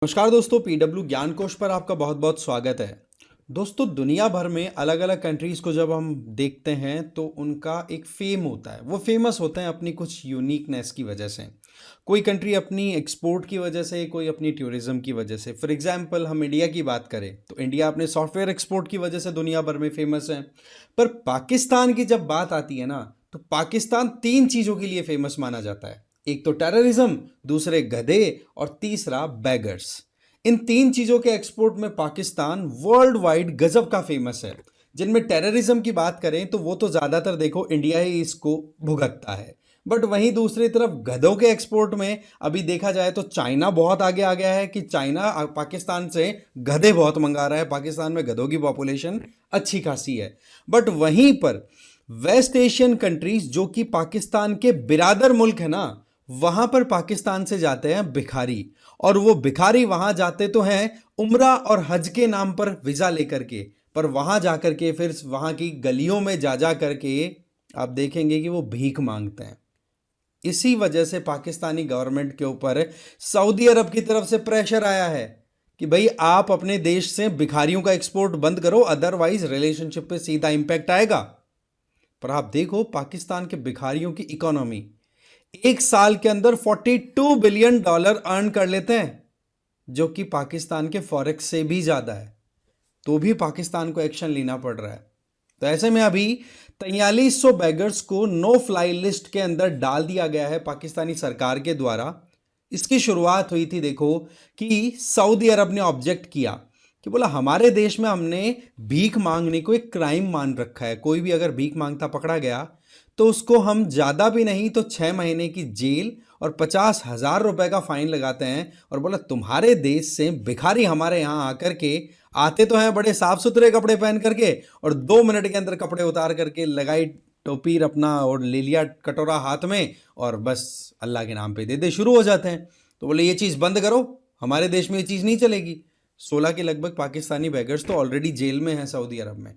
नमस्कार दोस्तों, पीडब्ल्यू ज्ञान कोश पर आपका बहुत बहुत स्वागत है। दोस्तों, दुनिया भर में अलग अलग कंट्रीज को जब हम देखते हैं तो उनका एक फेम होता है। वो फेमस होते हैं अपनी कुछ यूनिकनेस की वजह से। कोई कंट्री अपनी एक्सपोर्ट की वजह से, कोई अपनी टूरिज्म की वजह से। फॉर एग्जांपल हम इंडिया की बात करें तो इंडिया अपने सॉफ्टवेयर एक्सपोर्ट की वजह से दुनिया भर में फेमस है। पर पाकिस्तान की जब बात आती है ना, तो पाकिस्तान तीन चीज़ों के लिए फेमस माना जाता है। एक तो टेररिज्म, दूसरे गधे और तीसरा बैगर्स। इन तीन चीजों के एक्सपोर्ट में पाकिस्तान वर्ल्ड वाइड गजब का फेमस है। जिनमें टेररिज्म की बात करें तो वो तो ज्यादातर देखो इंडिया ही इसको भुगतता है। बट वहीं दूसरी तरफ गधों के एक्सपोर्ट में अभी देखा जाए तो चाइना बहुत आगे आ गया है कि चाइना पाकिस्तान से गधे बहुत मंगा रहा है। पाकिस्तान में गधों की पॉपुलेशन अच्छी खासी है। बट वहीं पर वेस्ट एशियन कंट्रीज जो कि पाकिस्तान के बिरादर मुल्क है ना, वहां पर पाकिस्तान से जाते हैं भिखारी। और वो भिखारी वहां जाते तो हैं उम्रा और हज के नाम पर वीजा लेकर के, पर वहां जाकर के फिर वहां की गलियों में जा जा करके आप देखेंगे कि वो भीख मांगते हैं। इसी वजह से पाकिस्तानी गवर्नमेंट के ऊपर सऊदी अरब की तरफ से प्रेशर आया है कि भाई आप अपने देश से भिखारियों का एक्सपोर्ट बंद करो, अदरवाइज रिलेशनशिप पे सीधा इंपैक्ट आएगा। पर आप देखो पाकिस्तान के भिखारियों की इकोनॉमी एक साल के अंदर $42 बिलियन अर्न कर लेते हैं, जो कि पाकिस्तान के फॉरेक्स से भी ज्यादा है। तो भी पाकिस्तान को एक्शन लेना पड़ रहा है। तो ऐसे में अभी 4300 बैगर्स को नो फ्लाई लिस्ट के अंदर डाल दिया गया है पाकिस्तानी सरकार के द्वारा। इसकी शुरुआत हुई थी देखो कि सऊदी अरब ने ऑब्जेक्ट किया कि बोला हमारे देश में हमने भीख मांगने को एक क्राइम मान रखा है। कोई भी अगर भीख मांगता पकड़ा गया तो उसको हम ज्यादा भी नहीं तो 6 महीने की जेल और 50,000 रुपए का फाइन लगाते हैं। और बोला तुम्हारे देश से भिखारी हमारे यहाँ आकर के आते तो हैं बड़े साफ सुथरे कपड़े पहन करके, और 2 मिनट के अंदर कपड़े उतार करके लगाई टोपी अपना और ले लिया कटोरा हाथ में और बस अल्लाह के नाम पे दे दे शुरू हो जाते हैं। तो बोले ये चीज़ बंद करो, हमारे देश में ये चीज़ नहीं चलेगी। 16 के लगभग पाकिस्तानी बैगर्स तो ऑलरेडी जेल में हैं सऊदी अरब में।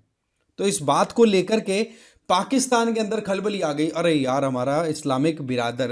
तो इस बात को लेकर के पाकिस्तान के अंदर खलबली आ गई। अरे यार, हमारा इस्लामिक बिरादर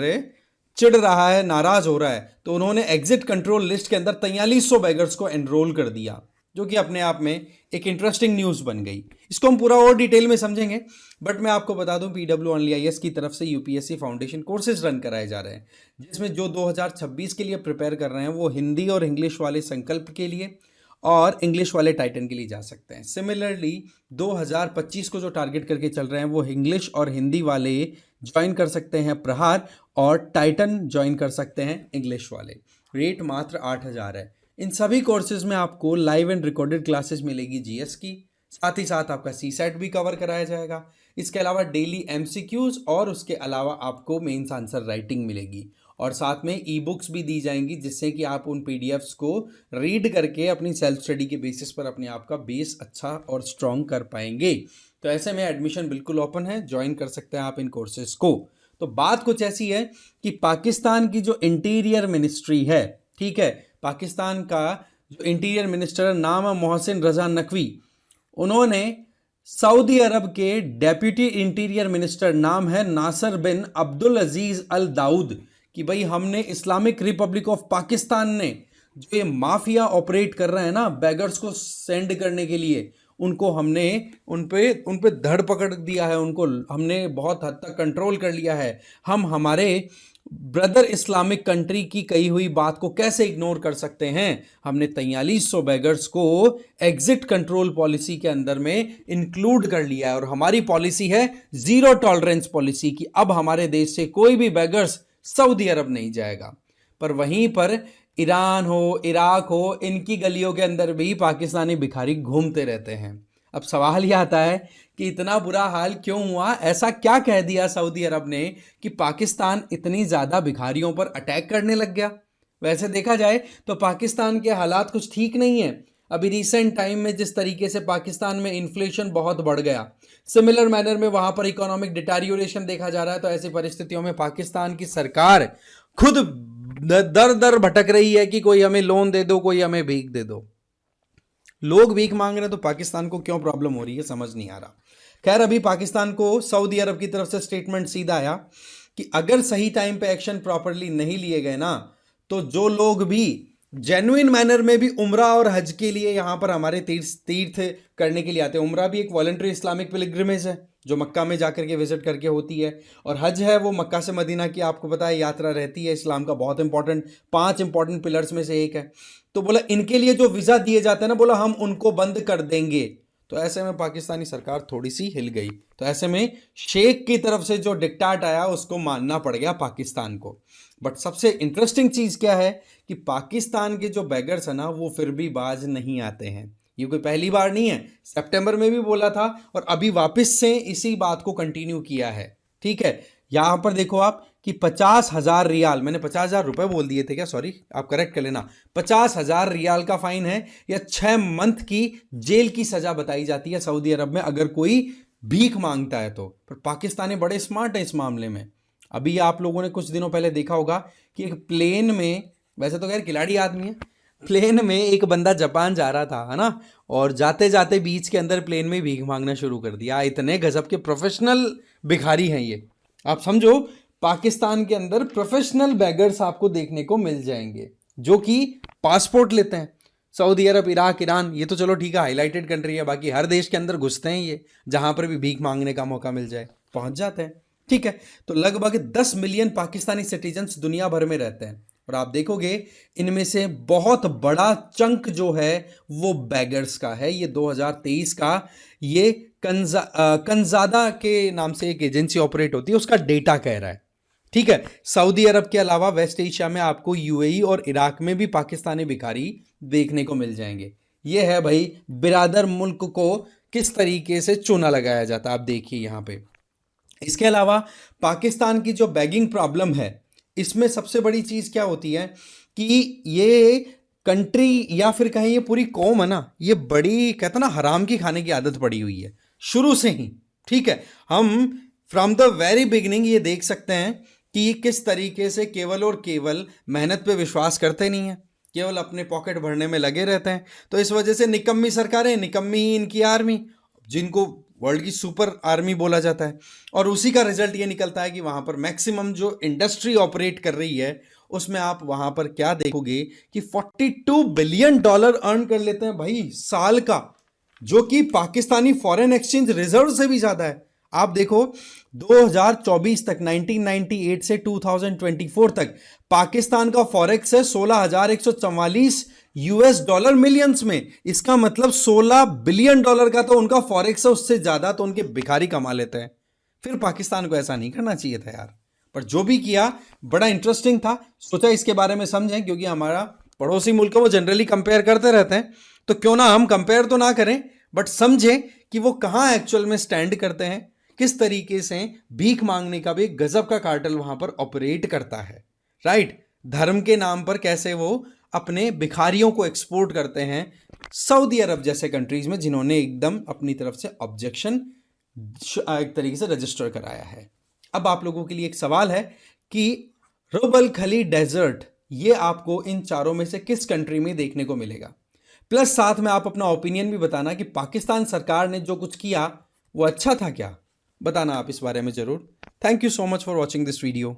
चिढ़ रहा है, नाराज हो रहा है। तो उन्होंने एग्जिट कंट्रोल लिस्ट के अंदर 4300 बैगर्स को एनरोल कर दिया, जो कि अपने आप में एक इंटरेस्टिंग न्यूज बन गई। इसको हम पूरा और डिटेल में समझेंगे। बट मैं आपको बता दूं, पीडब्ल्यू ओनली आईएएस की तरफ से यूपीएससी फाउंडेशन कोर्सेज रन कराए जा रहे हैं, जिसमें जो 2026 के लिए प्रिपेयर कर रहे हैं वो हिंदी और इंग्लिश वाले संकल्प के लिए और इंग्लिश वाले टाइटन के लिए जा सकते हैं। सिमिलरली 2025 को जो टारगेट करके चल रहे हैं वो इंग्लिश और हिंदी वाले ज्वाइन कर सकते हैं प्रहार, और टाइटन ज्वाइन कर सकते हैं इंग्लिश वाले। रेट मात्र 8,000 है। इन सभी कोर्सेज में आपको लाइव एंड रिकॉर्डेड क्लासेस मिलेगी जीएस की, साथ ही साथ आपका सीसेट भी कवर कराया जाएगा। इसके अलावा डेली एमसीक्यूज और उसके अलावा आपको मेंस आंसर राइटिंग मिलेगी, और साथ में ई बुक्स भी दी जाएंगी, जिससे कि आप उन पीडीएफ्स को रीड करके अपनी सेल्फ स्टडी के बेसिस पर अपने आप का बेस अच्छा और स्ट्रॉन्ग कर पाएंगे। तो ऐसे में एडमिशन बिल्कुल ओपन है, ज्वाइन कर सकते हैं आप इन कोर्सेज को। तो बात कुछ ऐसी है कि पाकिस्तान की जो इंटीरियर मिनिस्ट्री है, ठीक है, पाकिस्तान का जो इंटीरियर मिनिस्टर नाम है मोहसिन रजा नकवी, उन्होंने सऊदी अरब के डेप्यूटी इंटीरियर मिनिस्टर नाम है नासर बिन अब्दुल अजीज अल दाऊद कि भाई हमने इस्लामिक रिपब्लिक ऑफ पाकिस्तान ने जो ये माफिया ऑपरेट कर रहे हैं ना बैगर्स को सेंड करने के लिए, उनको हमने उन पे धड़ पकड़ दिया है, उनको हमने बहुत हद तक कंट्रोल कर लिया है। हम हमारे ब्रदर इस्लामिक कंट्री की कही हुई बात को कैसे इग्नोर कर सकते हैं। हमने 4300 बैगर्स को एग्जिट कंट्रोल पॉलिसी के अंदर में इंक्लूड कर लिया है, और हमारी पॉलिसी है जीरो टॉलरेंस पॉलिसी की। अब हमारे देश से कोई भी बैगर्स सऊदी अरब नहीं जाएगा। पर वहीं पर ईरान हो, इराक हो, इनकी गलियों के अंदर भी पाकिस्तानी भिखारी घूमते रहते हैं। अब सवाल यह आता है कि इतना बुरा हाल क्यों हुआ, ऐसा क्या कह दिया सऊदी अरब ने कि पाकिस्तान इतनी ज़्यादा भिखारियों पर अटैक करने लग गया। वैसे देखा जाए तो पाकिस्तान के हालात कुछ ठीक नहीं है। अभी रिसेंट टाइम में जिस तरीके से पाकिस्तान में इन्फ्लेशन बहुत बढ़ गया, सिमिलर मैनर में वहां पर इकोनॉमिक डिटेरियोरेशन देखा जा रहा है। तो ऐसी परिस्थितियों में पाकिस्तान की सरकार खुद दर दर भटक रही है कि कोई हमें लोन दे दो, कोई हमें भीख दे दो। लोग भीख मांग रहे हैं तो पाकिस्तान को क्यों प्रॉब्लम हो रही है, समझ नहीं आ रहा। खैर, अभी पाकिस्तान को सऊदी अरब की तरफ से स्टेटमेंट सीधा आया कि अगर सही टाइम पे एक्शन प्रॉपरली नहीं लिए गए ना, तो जो लोग भी जेन्युइन मैनर में भी उम्रा और हज के लिए यहाँ पर हमारे तीर्थ करने के लिए आते हैं। उम्रा भी एक वॉलंटरी इस्लामिक पिलग्रिमेज है जो मक्का में जाकर के विजिट करके होती है, और हज है वो मक्का से मदीना की आपको पता है यात्रा रहती है, इस्लाम का बहुत इंपॉर्टेंट 5 इंपॉर्टेंट पिलर्स में से एक है। तो बोला इनके लिए जो वीज़ा दिए जाते हैं ना, बोला हम उनको बंद कर देंगे। तो ऐसे में पाकिस्तानी सरकार थोड़ी सी हिल गई। तो ऐसे में शेख की तरफ से जो डिक्टाट आया उसको मानना पड़ गया पाकिस्तान को। बट सबसे इंटरेस्टिंग चीज़ क्या है कि पाकिस्तान के जो बैगर्स है ना वो फिर भी बाज नहीं आते हैं। ये कोई पहली बार नहीं है, सितंबर में भी बोला था और अभी वापस से इसी बात को कंटिन्यू किया है। ठीक है, यहां पर देखो आप कि 50,000 रियाल, मैंने 50,000 रुपए बोल दिए थे क्या, सॉरी आप करेक्ट कर लेना, 50,000 रियाल का फाइन है या 6 मंथ की जेल की सजा बताई जाती है सऊदी अरब में अगर कोई भीख मांगता है तो। पर पाकिस्तानी बड़े स्मार्ट है इस मामले में। अभी आप लोगों ने कुछ दिनों पहले देखा होगा कि एक प्लेन में, वैसे तो खैर खिलाड़ी आदमी है, प्लेन में एक बंदा जापान जा रहा था, है ना, और जाते जाते बीच के अंदर प्लेन में भीख मांगना शुरू कर दिया। इतने गजब के प्रोफेशनल भिखारी हैं ये। आप समझो पाकिस्तान के अंदर प्रोफेशनल बैगर्स आपको देखने को मिल जाएंगे जो कि पासपोर्ट लेते हैं। सऊदी अरब, इराक, ईरान, ये तो चलो ठीक है हाईलाइटेड कंट्री है, बाकी हर देश के अंदर घुसते हैं ये, जहां पर भी भीख मांगने का मौका मिल जाए पहुंच जाते हैं। ठीक है, तो लगभग 10 मिलियन पाकिस्तानी सिटीजन्स दुनिया भर में रहते हैं और आप देखोगे इनमें से बहुत बड़ा चंक जो है वो बैगर्स का है। ये 2023 का ये कंजादा के नाम से एक एजेंसी ऑपरेट होती है, उसका डेटा कह रहा है। ठीक है, सऊदी अरब के अलावा वेस्ट एशिया में आपको यूएई और इराक में भी पाकिस्तानी भिखारी देखने को मिल जाएंगे। ये है भाई बिरादर मुल्क को किस तरीके से चूना लगाया जाता है, आप देखिए यहाँ पे। इसके अलावा पाकिस्तान की जो बैगिंग प्रॉब्लम है, इसमें सबसे बड़ी चीज़ क्या होती है कि ये कंट्री या फिर कहें ये पूरी कौम है ना, ये बड़ी कहते ना हराम की खाने की आदत पड़ी हुई है शुरू से ही। ठीक है, हम फ्रॉम द वेरी बिगिनिंग ये देख सकते हैं कि किस तरीके से केवल और केवल मेहनत पे विश्वास करते नहीं है, केवल अपने पॉकेट भरने में लगे रहते हैं। तो इस वजह से निकम्मी सरकारें, निकम्मी ही इनकी आर्मी, जिनको वर्ल्ड की सुपर आर्मी बोला जाता है, और उसी का रिजल्ट ये निकलता है कि वहाँ पर मैक्सिमम जो इंडस्ट्री ऑपरेट कर रही है उसमें आप वहाँ पर क्या देखोगे कि $42 बिलियन अर्न कर लेते हैं भाई साल का, जो कि पाकिस्तानी फॉरेन एक्सचेंज रिजर्व से भी ज़्यादा है। आप देखो 2024 तक, 1998 से 2024 तक पाकिस्तान का फॉरेक्स है $16,144 मिलियंस में। इसका मतलब $16 बिलियन का तो उनका फॉरेक्स है, उससे ज़्यादा तो उनके भिखारी कमा लेते हैं। फिर पाकिस्तान को ऐसा नहीं करना चाहिए था यार, पर जो भी किया बड़ा इंटरेस्टिंग था, सोचा इसके बारे में समझें, क्योंकि हमारा पड़ोसी मुल्क है वो जनरली कंपेयर करते रहते हैं, तो क्यों ना हम कंपेयर तो ना करें बट समझें कि वो कहाँ एक्चुअल में स्टैंड करते हैं, किस तरीके से भीख मांगने का भी एक गजब का कार्टेल वहां पर ऑपरेट करता है। राइट, धर्म के नाम पर कैसे वो अपने भिखारियों को एक्सपोर्ट करते हैं सऊदी अरब जैसे कंट्रीज में, जिन्होंने एकदम अपनी तरफ से ऑब्जेक्शन एक तरीके से रजिस्टर कराया है। अब आप लोगों के लिए एक सवाल है कि रब अल खली डेजर्ट ये आपको इन चारों में से किस कंट्री में देखने को मिलेगा, प्लस साथ में आप अपना ओपिनियन भी बताना कि पाकिस्तान सरकार ने जो कुछ किया वो अच्छा था क्या, बताना आप इस बारे में जरूर। Thank you so much for watching this video.